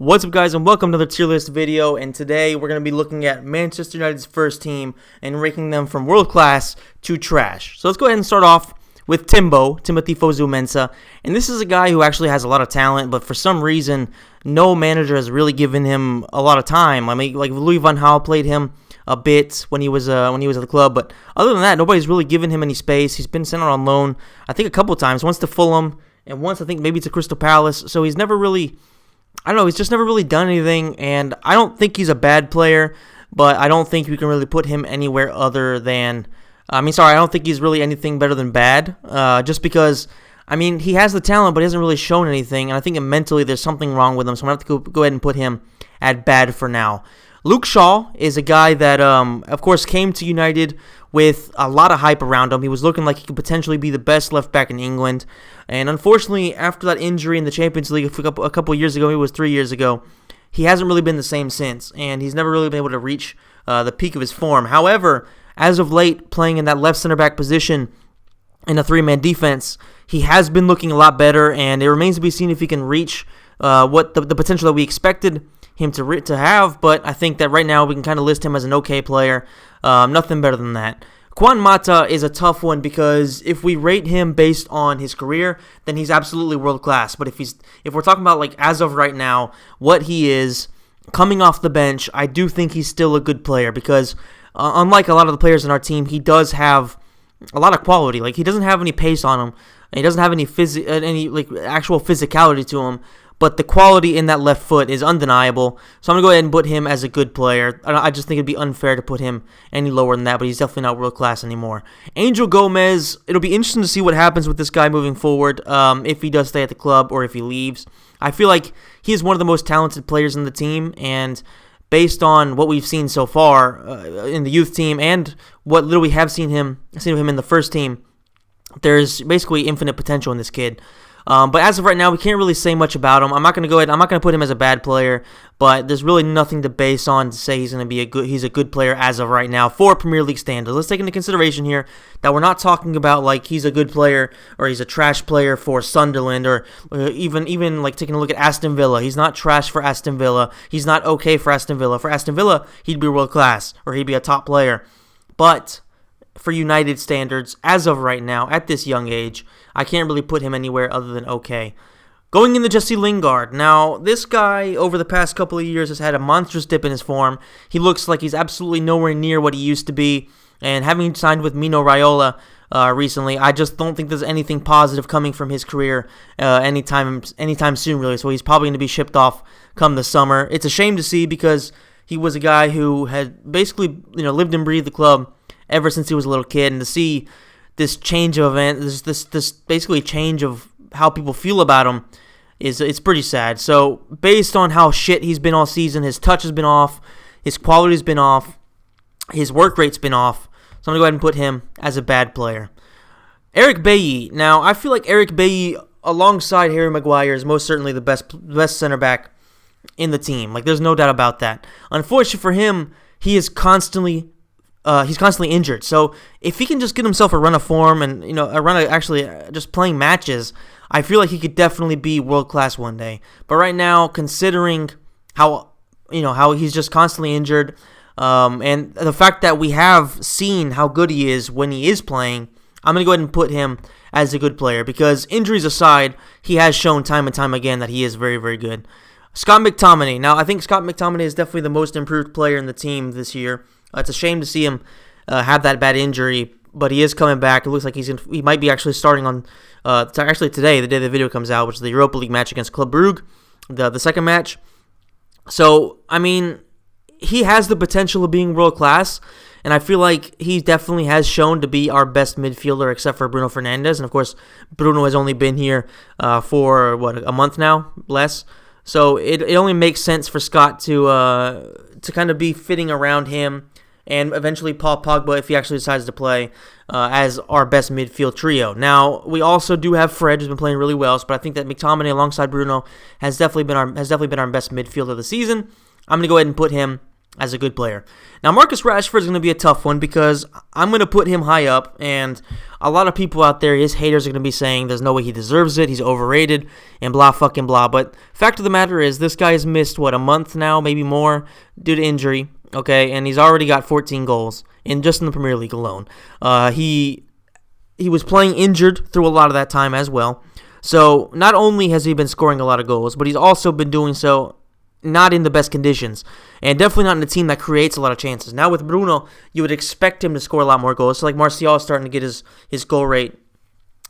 What's up, guys, and welcome to the tier list video. And today we're going to be looking at Manchester United's first team and ranking them from world class to trash. So let's go ahead and start off with Timothy Fosu-Mensah. And this is a guy who actually has a lot of talent, but for some reason, no manager has really given him a lot of time. I mean, like Louis van Gaal played him a bit when he was at the club, but other than that, nobody's really given him any space. He's been sent out on loan, I think, a couple times. Once to Fulham, and once I think maybe to Crystal Palace. So he's never really, I don't know, he's just never really done anything, and I don't think he's a bad player, but I don't think we can really put him anywhere other than, I don't think he's really anything better than bad, just because, I mean, he has the talent, but he hasn't really shown anything, and I think mentally there's something wrong with him, so I'm going to have to go ahead and put him at bad for now. Luke Shaw is a guy that, of course, came to United with a lot of hype around him. He was looking like he could potentially be the best left back in England. And unfortunately, after that injury in the Champions League a couple years ago, it was 3 years ago, he hasn't really been the same since. And he's never really been able to reach the peak of his form. However, as of late, playing in that left center back position in a three-man defense, he has been looking a lot better. And it remains to be seen if he can reach what the potential that we expected him to have, but I think that right now we can kind of list him as an okay player, nothing better than that. Juan Mata is a tough one because if we rate him based on his career, then he's absolutely world class. But if we're talking about like as of right now, what he is coming off the bench, I do think he's still a good player because unlike a lot of the players in our team, he does have a lot of quality. Like he doesn't have any pace on him, and he doesn't have any actual physicality to him. But the quality in that left foot is undeniable. So I'm going to go ahead and put him as a good player. I just think it'd be unfair to put him any lower than that, but he's definitely not world class anymore. Angel Gomez, it'll be interesting to see what happens with this guy moving forward, if he does stay at the club or if he leaves. I feel like he is one of the most talented players in the team, and based on what we've seen so far in the youth team and what little we have seen of him in the first team, there's basically infinite potential in this kid. But as of right now, we can't really say much about him. I'm not going to put him as a bad player, but there's really nothing to base on to say he's a good player as of right now for Premier League standards. Let's take into consideration here that we're not talking about like he's a good player or he's a trash player for Sunderland or even like taking a look at Aston Villa. He's not trash for Aston Villa. He's not okay for Aston Villa. For Aston Villa, he'd be world class or he'd be a top player. But for United standards, as of right now, at this young age, I can't really put him anywhere other than okay. Going into Jesse Lingard. Now, this guy, over the past couple of years, has had a monstrous dip in his form. He looks like he's absolutely nowhere near what he used to be. And having signed with Mino Raiola recently, I just don't think there's anything positive coming from his career anytime soon, really. So he's probably going to be shipped off come the summer. It's a shame to see because he was a guy who had basically lived and breathed the club ever since he was a little kid, and to see this change of event, this basically change of how people feel about him, it's pretty sad. So based on how shit he's been all season, his touch has been off, his quality's been off, his work rate's been off. So I'm gonna go ahead and put him as a bad player. Eric Bailly. Now I feel like Eric Bailly, alongside Harry Maguire, is most certainly the best center back in the team. Like there's no doubt about that. Unfortunately for him, he's constantly injured. So if he can just get himself a run of form and a run of actually just playing matches, I feel like he could definitely be world class one day. But right now, considering how he's just constantly injured, and the fact that we have seen how good he is when he is playing, I'm gonna go ahead and put him as a good player because injuries aside, he has shown time and time again that he is very, very good. Scott McTominay. Now I think Scott McTominay is definitely the most improved player in the team this year. It's a shame to see him have that bad injury, but he is coming back. It looks like he might be actually starting on actually today, the day the video comes out, which is the Europa League match against Club Brugge, the second match. So, I mean, he has the potential of being world class, and I feel like he definitely has shown to be our best midfielder except for Bruno Fernandes. And, of course, Bruno has only been here for, a month now, less. So it only makes sense for Scott to kind of be fitting around him and eventually Paul Pogba if he actually decides to play as our best midfield trio. Now, we also do have Fred, who's been playing really well, but I think that McTominay alongside Bruno has definitely been our best midfielder of the season. I'm going to go ahead and put him as a good player. Now, Marcus Rashford is going to be a tough one because I'm going to put him high up, and a lot of people out there, his haters, are going to be saying there's no way he deserves it, he's overrated, and blah fucking blah. But fact of the matter is, this guy has missed, a month now, maybe more, due to injury, okay, and he's already got 14 goals just in the Premier League alone. He was playing injured through a lot of that time as well. So not only has he been scoring a lot of goals, but he's also been doing so not in the best conditions, and definitely not in a team that creates a lot of chances. Now with Bruno, you would expect him to score a lot more goals. So like Martial is starting to get his goal rate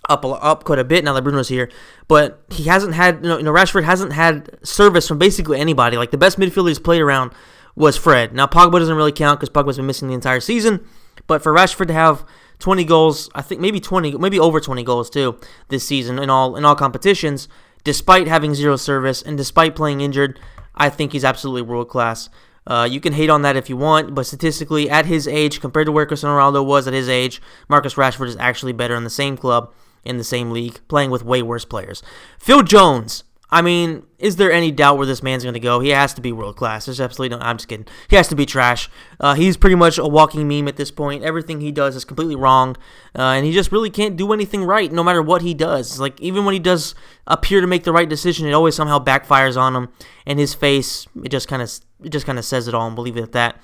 up quite a bit now that Bruno's here, but he hasn't had, Rashford hasn't had service from basically anybody. Like the best midfielder he's played around was Fred. Now Pogba doesn't really count because Pogba's been missing the entire season, but for Rashford to have 20 goals, I think maybe over 20 goals too this season in all competitions, despite having zero service and despite playing injured, I think he's absolutely world class. You can hate on that if you want, but statistically, at his age, compared to where Cristiano Ronaldo was at his age, Marcus Rashford is actually better in the same club, in the same league, playing with way worse players. Phil Jones. I mean, is there any doubt where this man's going to go? He has to be world class. There's absolutely no. I'm just kidding. He has to be trash. He's pretty much a walking meme at this point. Everything he does is completely wrong, and he just really can't do anything right, no matter what he does. Like even when he does appear to make the right decision, it always somehow backfires on him. And his face, it just kind of says it all, and believe it at that.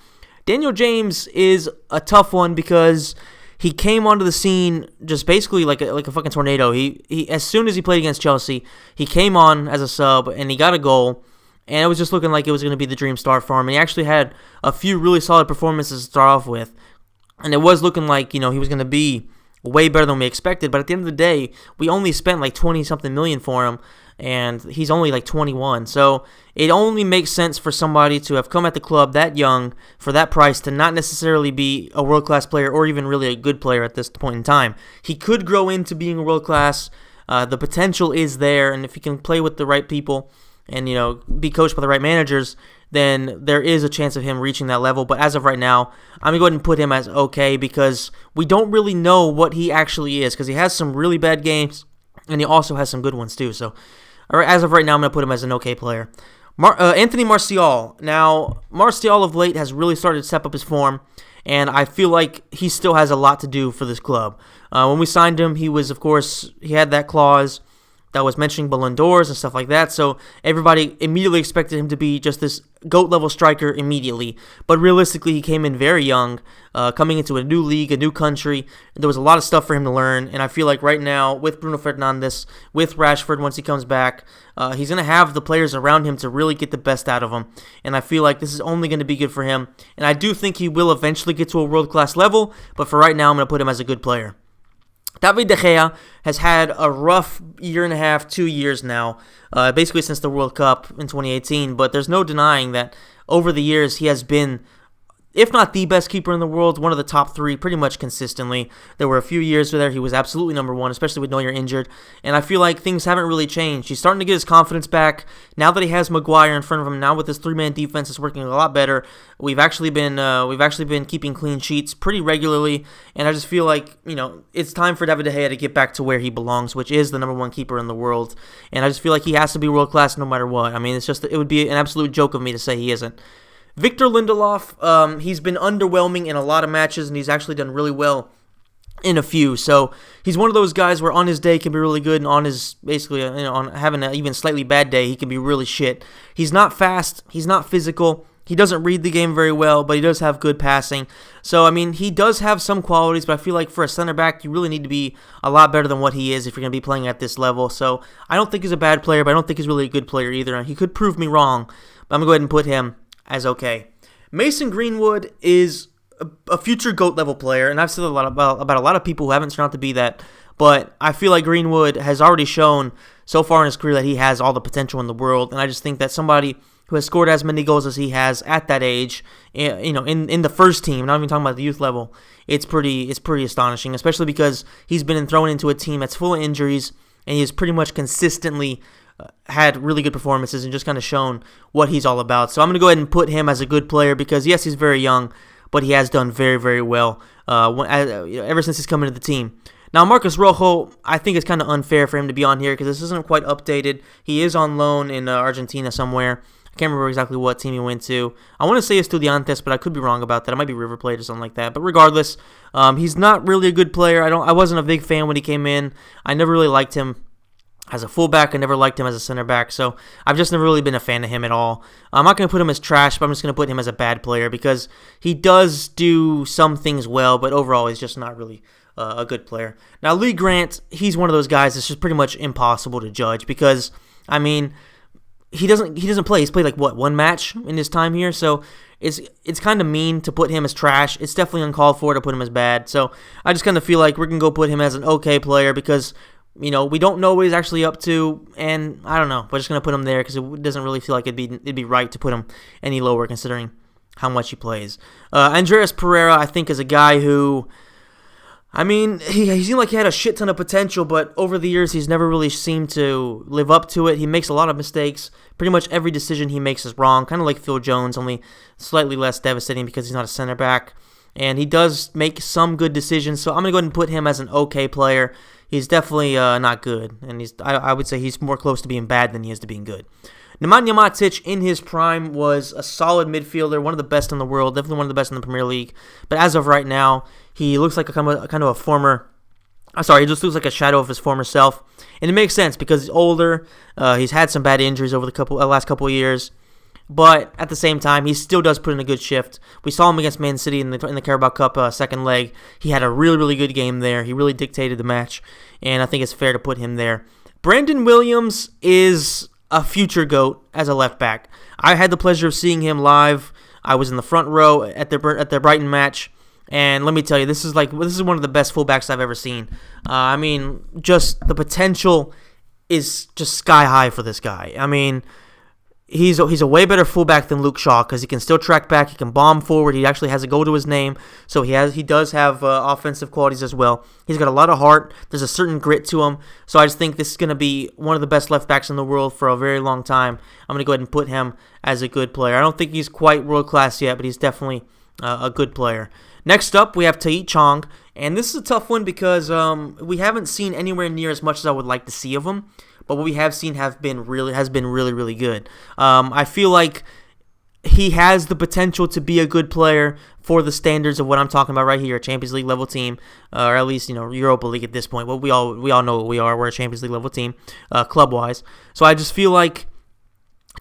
Daniel James is a tough one because he came onto the scene just basically like a fucking tornado. He as soon as he played against Chelsea, he came on as a sub and he got a goal, and it was just looking like it was going to be the dream start for him. And he actually had a few really solid performances to start off with, and it was looking like he was going to be way better than we expected. But at the end of the day, we only spent like 20-something million for him, and he's only like 21. So it only makes sense for somebody to have come at the club that young for that price to not necessarily be a world-class player or even really a good player at this point in time. He could grow into being a world-class. The potential is there, and if he can play with the right people and be coached by the right managers, then there is a chance of him reaching that level. But as of right now, I'm going to go ahead and put him as okay because we don't really know what he actually is, because he has some really bad games and he also has some good ones too. So as of right now, I'm going to put him as an okay player. Anthony Martial. Now, Martial of late has really started to step up his form, and I feel like he still has a lot to do for this club. When we signed him, he had that clause that was mentioning Ballon d'Ors and stuff like that, so everybody immediately expected him to be just this GOAT-level striker immediately. But realistically, he came in very young, coming into a new league, a new country. There was a lot of stuff for him to learn, and I feel like right now, with Bruno Fernandes, with Rashford once he comes back, he's going to have the players around him to really get the best out of him, and I feel like this is only going to be good for him, and I do think he will eventually get to a world-class level, but for right now, I'm going to put him as a good player. David De Gea has had a rough year and a half, 2 years now, basically since the World Cup in 2018, but there's no denying that over the years he has been, if not the best keeper in the world, one of the top three pretty much consistently. There were a few years where he was absolutely number one, especially with Neuer injured, and I feel like things haven't really changed. He's starting to get his confidence back now that he has Maguire in front of him. Now with his three-man defense, it's working a lot better. We've actually been keeping clean sheets pretty regularly, and I just feel like it's time for David De Gea to get back to where he belongs, which is the number one keeper in the world. And I just feel like he has to be world class no matter what. I mean, it would be an absolute joke of me to say he isn't. Victor Lindelof, he's been underwhelming in a lot of matches, and he's actually done really well in a few. So he's one of those guys where on his day can be really good, and on his on having an even slightly bad day, he can be really shit. He's not fast. He's not physical. He doesn't read the game very well, but he does have good passing. So, I mean, he does have some qualities, but I feel like for a center back, you really need to be a lot better than what he is if you're going to be playing at this level. So, I don't think he's a bad player, but I don't think he's really a good player either. He could prove me wrong, but I'm going to go ahead and put him as okay. Mason Greenwood is a future GOAT level player, and I've said a lot about a lot of people who haven't turned out to be that, but I feel like Greenwood has already shown so far in his career that he has all the potential in the world, and I just think that somebody who has scored as many goals as he has at that age, in the first team, not even talking about the youth level, it's pretty astonishing, especially because he's been thrown into a team that's full of injuries, and he's pretty much consistently had really good performances and just kind of shown what he's all about. So I'm going to go ahead and put him as a good player because, yes, he's very young, but he has done very, very well ever since he's come into the team. Now, Marcos Rojo, I think it's kind of unfair for him to be on here because this isn't quite updated. He is on loan in Argentina somewhere. Can't remember exactly what team he went to. I want to say Estudiantes, but I could be wrong about that. It might be River Plate or something like that. But regardless, he's not really a good player. I wasn't a big fan when he came in. I never really liked him as a fullback. I never liked him as a center back, so I've just never really been a fan of him at all. I'm not going to put him as trash, but I'm just going to put him as a bad player because he does do some things well, but overall he's just not really a good player. Now, Lee Grant, he's one of those guys that's just pretty much impossible to judge because, I mean, he doesn't play. He's played like one match in his time here, so it's kind of mean to put him as trash. It's definitely uncalled for to put him as bad. So I just kind of feel like we're gonna go put him as an okay player because we don't know what he's actually up to, and I don't know. We're just gonna put him there because it doesn't really feel like it'd be right to put him any lower considering how much he plays. Andreas Pereira, I think, is a guy who, I mean, he seemed like he had a shit ton of potential, but over the years, he's never really seemed to live up to it. He makes a lot of mistakes. Pretty much every decision he makes is wrong, kind of like Phil Jones, only slightly less devastating because he's not a center back. And he does make some good decisions, so I'm going to go ahead and put him as an okay player. He's definitely not good, and I would say he's more close to being bad than he is to being good. Nemanja Matic, in his prime, was a solid midfielder, one of the best in the world, definitely one of the best in the Premier League. But as of right now, he looks like he just looks like a shadow of his former self. And it makes sense because he's older, he's had some bad injuries over the last couple of years. But at the same time, he still does put in a good shift. We saw him against Man City in the Carabao Cup second leg. He had a really, really good game there. He really dictated the match, and I think it's fair to put him there. Brandon Williams is a future GOAT as a left back. I had the pleasure of seeing him live. I was in the front row at their Brighton match, and let me tell you, this is one of the best fullbacks I've ever seen. I mean, just the potential is just sky high for this guy. I mean, he's a way better fullback than Luke Shaw because he can still track back, he can bomb forward, he actually has a goal to his name, so he does have offensive qualities as well. He's got a lot of heart, there's a certain grit to him, so I just think this is going to be one of the best left backs in the world for a very long time. I'm going to go ahead and put him as a good player. I don't think he's quite world class yet, but he's definitely a good player. Next up, we have Tahith Chong, and this is a tough one because we haven't seen anywhere near as much as I would like to see of him. But what we have seen has been really, really good. I feel like he has the potential to be a good player for the standards of what I'm talking about right here, a Champions League level team, or at least Europa League at this point. Well, we all know what we are. We're a Champions League level team, club wise. So I just feel like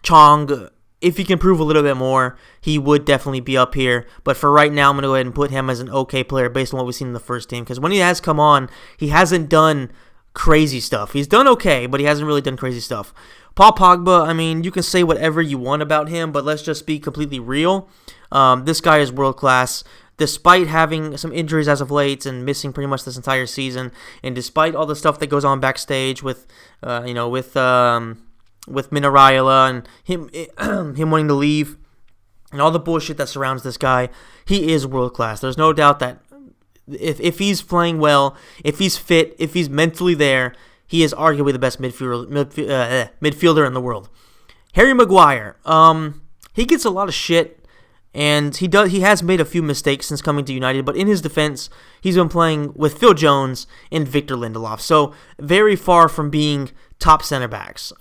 Chong, if he can prove a little bit more, he would definitely be up here. But for right now, I'm going to go ahead and put him as an okay player based on what we've seen in the first team. Because when he has come on, he hasn't done crazy stuff. He's done okay, but he hasn't really done crazy stuff. Paul Pogba, I mean, you can say whatever you want about him, but let's just be completely real. This guy is world class. Despite having some injuries as of late and missing pretty much this entire season, and despite all the stuff that goes on backstage with Minaraila and him wanting to leave, and all the bullshit that surrounds this guy, he is world class. There's no doubt that if he's playing well, if he's fit, if he's mentally there, he is arguably the best midfielder in the world. Harry Maguire, he gets a lot of shit, and he has made a few mistakes since coming to United, but in his defense, he's been playing with Phil Jones and Victor Lindelof, so very far from being top center backs.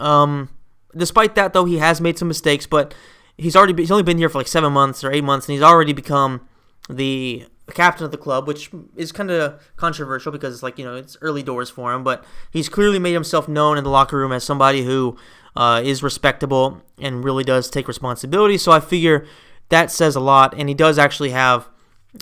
Despite that, though, he has made some mistakes, but he's only been here for like 7 months or 8 months, and he's already become the captain of the club, which is kind of controversial because it's it's early doors for him, but he's clearly made himself known in the locker room as somebody who is respectable and really does take responsibility. So I figure that says a lot, and he does actually have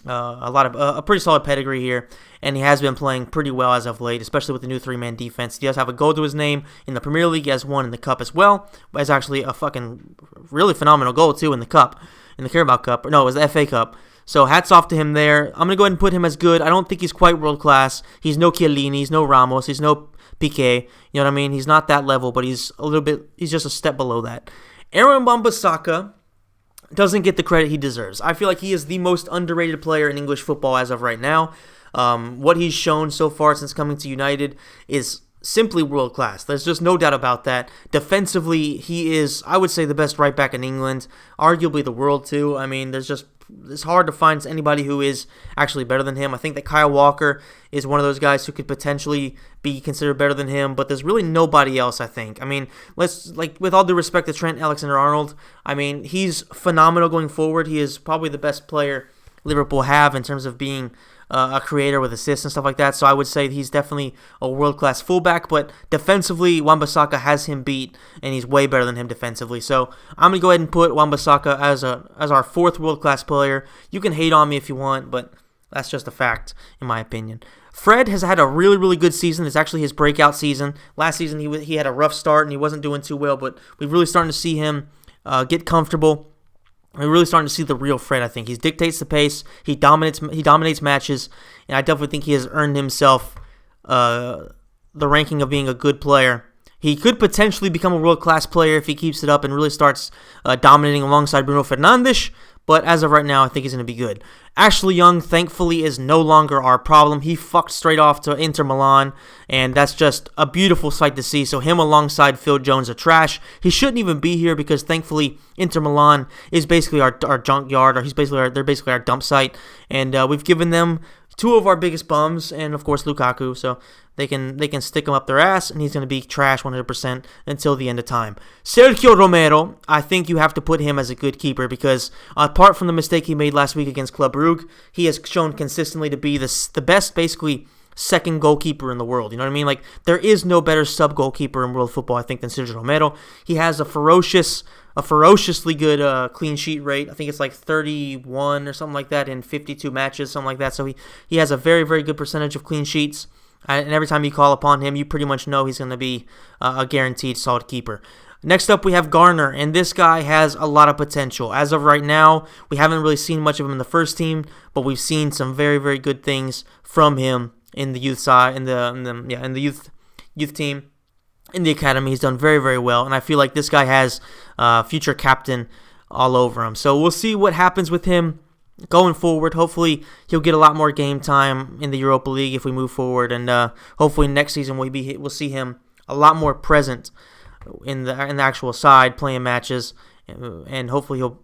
a pretty solid pedigree here, and he has been playing pretty well as of late, especially with the new 3-man defense. He does have a goal to his name in the Premier League. He has one in the Cup as well, but it's actually a fucking really phenomenal goal too in the Cup, in the Carabao Cup. No, it was the FA Cup. So hats off to him there. I'm going to go ahead and put him as good. I don't think he's quite world class. He's no Chiellini, he's no Ramos, he's no Piqué. You know what I mean? He's not that level, but he's just a step below that. Aaron Wan-Bissaka doesn't get the credit he deserves. I feel like he is the most underrated player in English football as of right now. What he's shown so far since coming to United is simply world class. There's just no doubt about that. Defensively, he is, I would say, the best right back in England, arguably the world too. I mean, it's hard to find anybody who is actually better than him. I think that Kyle Walker is one of those guys who could potentially be considered better than him, but there's really nobody else, I think. I mean, with all due respect to Trent Alexander-Arnold, I mean, he's phenomenal going forward. He is probably the best player Liverpool have in terms of being a creator with assists and stuff like that. So I would say he's definitely a world-class fullback, but defensively, Wan-Bissaka has him beat, and he's way better than him defensively. So I'm going to go ahead and put Wan-Bissaka as our fourth world-class player. You can hate on me if you want, but that's just a fact, in my opinion. Fred has had a really, really good season. It's actually his breakout season. Last season, he had a rough start, and he wasn't doing too well, but we're really starting to see him get comfortable. We're really starting to see the real Fred, I think. He dictates the pace. He dominates matches, and I definitely think he has earned himself the ranking of being a good player. He could potentially become a world-class player if he keeps it up and really starts dominating alongside Bruno Fernandes, but as of right now, I think he's going to be good. Ashley Young, thankfully, is no longer our problem. He fucked straight off to Inter Milan, and that's just a beautiful sight to see. So him alongside Phil Jones are trash. He shouldn't even be here because, thankfully, Inter Milan is basically our junkyard, or they're basically our dump site, and we've given them two of our biggest bums, and of course Lukaku, so they can stick him up their ass, and he's going to be trash 100% until the end of time. Sergio Romero, I think you have to put him as a good keeper because apart from the mistake he made last week against Club Brugge, he has shown consistently to be the best, basically, second goalkeeper in the world. You know what I mean? Like, there is no better sub-goalkeeper in world football, I think, than Sergio Romero. He has a ferociously good clean sheet rate. I think it's like 31 or something like that in 52 matches, something like that. So he has a very, very good percentage of clean sheets. And every time you call upon him, you pretty much know he's going to be a guaranteed solid keeper. Next up, we have Garner, and this guy has a lot of potential. As of right now, we haven't really seen much of him in the first team, but we've seen some very, very good things from him in the youth side, in the youth team. In the academy, he's done very, very well, and I feel like this guy has future captain all over him. So we'll see what happens with him going forward. Hopefully, he'll get a lot more game time in the Europa League if we move forward, and hopefully next season we'll see him a lot more present in the actual side, playing matches, and hopefully he'll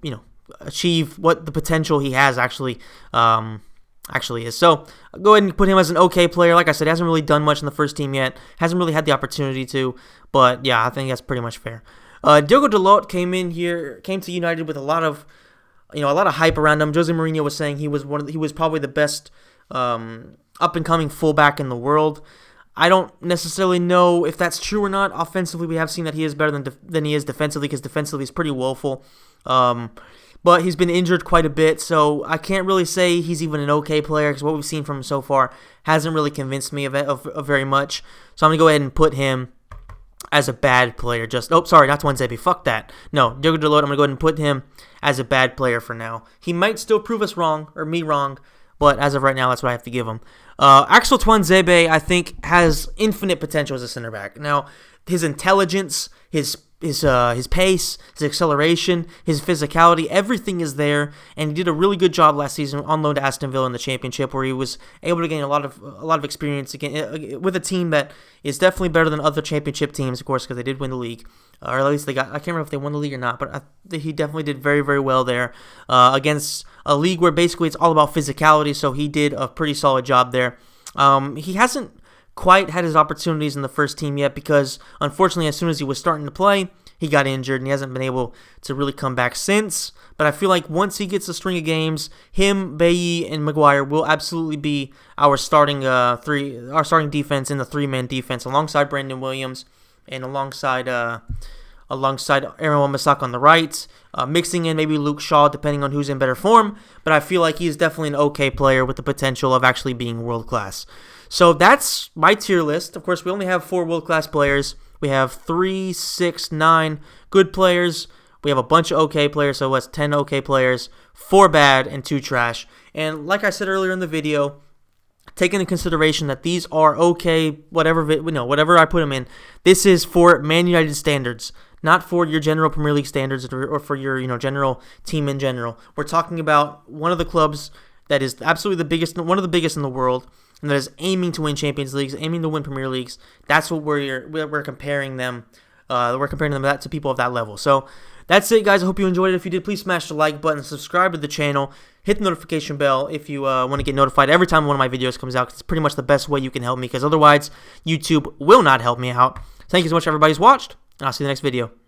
achieve what the potential he has actually is. So I'll go ahead and put him as an okay player. Like I said, he hasn't really done much in the first team yet. Hasn't really had the opportunity to, but yeah, I think that's pretty much fair. Diogo Dalot came to United with a lot of hype around him. Jose Mourinho was saying he was probably the best up and coming fullback in the world. I don't necessarily know if that's true or not. Offensively, we have seen that he is better than he is defensively, because defensively he's pretty woeful. But he's been injured quite a bit, so I can't really say he's even an okay player, because what we've seen from him so far hasn't really convinced me of very much. So I'm going to go ahead and put him as a bad player. Not Tuanzebe. Fuck that. No, Diogo Dalot, I'm going to go ahead and put him as a bad player for now. He might still prove us wrong, or me wrong, but as of right now, that's what I have to give him. Axel Tuanzebe, I think, has infinite potential as a center back. Now, his intelligence, his pace, his acceleration, his physicality, everything is there, and he did a really good job last season on loan to Aston Villa in the Championship, where he was able to gain a lot of experience again with a team that is definitely better than other Championship teams, of course, because they did win the league, or at least I can't remember if they won the league or not, but he definitely did very, very well there against a league where basically it's all about physicality. So he did a pretty solid job there. He hasn't quite had his opportunities in the first team yet, because unfortunately as soon as he was starting to play, he got injured and he hasn't been able to really come back since. But I feel like once he gets a string of games, him, Bailly, and Maguire will absolutely be our starting defense in the three-man defense, alongside Brandon Williams and alongside Aaron Wan-Bissaka on the right, mixing in maybe Luke Shaw depending on who's in better form. But I feel like he's definitely an okay player with the potential of actually being world class. So that's my tier list. Of course, we only have 4 world-class players. We have 3, 6, 9 good players. We have a bunch of okay players, so that's 10 okay players, 4 bad, and 2 trash. And like I said earlier in the video, take into consideration that these are okay, whatever I put them in, this is for Man United standards, not for your general Premier League standards or for your general team in general. We're talking about one of the clubs that is absolutely one of the biggest in the world. and that is aiming to win Champions Leagues, aiming to win Premier Leagues. That's what we're comparing them. We're comparing them to people of that level. So that's it, guys. I hope you enjoyed it. If you did, please smash the like button, subscribe to the channel, hit the notification bell if you want to get notified every time one of my videos comes out, because it's pretty much the best way you can help me, because otherwise YouTube will not help me out. Thank you so much, everybody who's watched, and I'll see you in the next video.